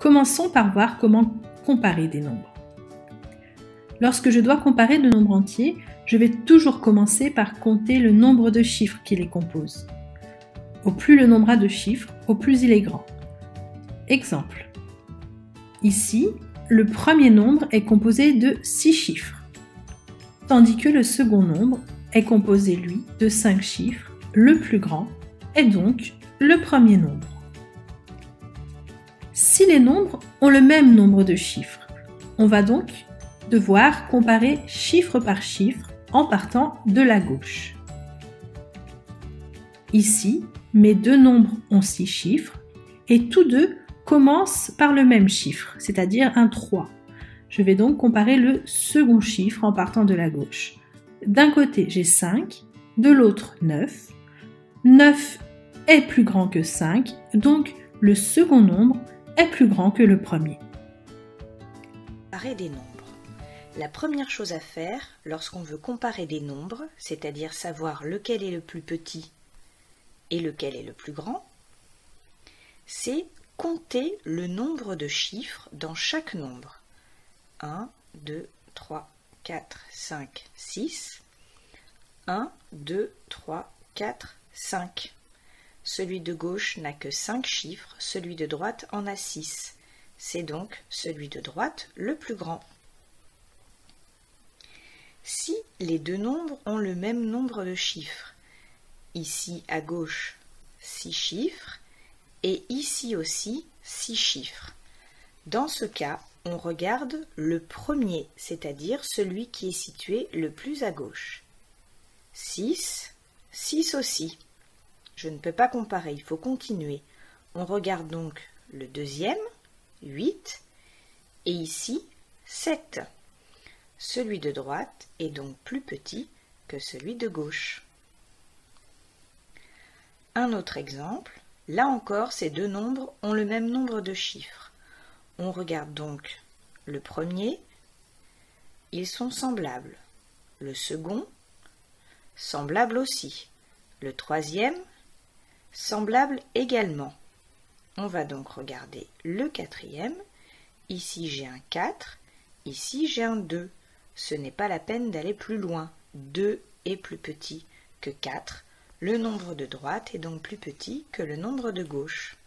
Commençons par voir comment comparer des nombres. Lorsque je dois comparer deux nombres entiers, je vais toujours commencer par compter le nombre de chiffres qui les composent. Au plus le nombre a de chiffres, au plus il est grand. Exemple. Ici, le premier nombre est composé de 6 chiffres, tandis que le second nombre est composé, lui, de 5 chiffres. Le plus grand est donc le premier nombre. Si les nombres ont le même nombre de chiffres, on va donc devoir comparer chiffre par chiffre en partant de la gauche. Ici, mes deux nombres ont 6 chiffres et tous deux commencent par le même chiffre, c'est-à-dire un 3. Je vais donc comparer le second chiffre en partant de la gauche. D'un côté, j'ai 5, de l'autre 9. 9 est plus grand que 5, donc le second nombre est plus grand que le premier. Comparer des nombres. La première chose à faire lorsqu'on veut comparer des nombres, c'est-à-dire savoir lequel est le plus petit et lequel est le plus grand, c'est compter le nombre de chiffres dans chaque nombre. 1, 2, 3, 4, 5, 6. 1, 2, 3, 4, 5. Celui de gauche n'a que 5 chiffres, celui de droite en a 6. C'est donc celui de droite le plus grand. Si les deux nombres ont le même nombre de chiffres, ici à gauche 6 chiffres et ici aussi 6 chiffres, dans ce cas, on regarde le premier, c'est-à-dire celui qui est situé le plus à gauche. 6, 6 aussi. Je ne peux pas comparer, il faut continuer. On regarde donc le deuxième, 8, et ici 7. Celui de droite est donc plus petit que celui de gauche. Un autre exemple, là encore ces deux nombres ont le même nombre de chiffres. On regarde donc le premier, ils sont semblables. Le second, semblable aussi. Le troisième, semblable également. On va donc regarder le quatrième. Ici j'ai un 4, ici j'ai un 2. Ce n'est pas la peine d'aller plus loin. 2 est plus petit que 4. Le nombre de droite est donc plus petit que le nombre de gauche.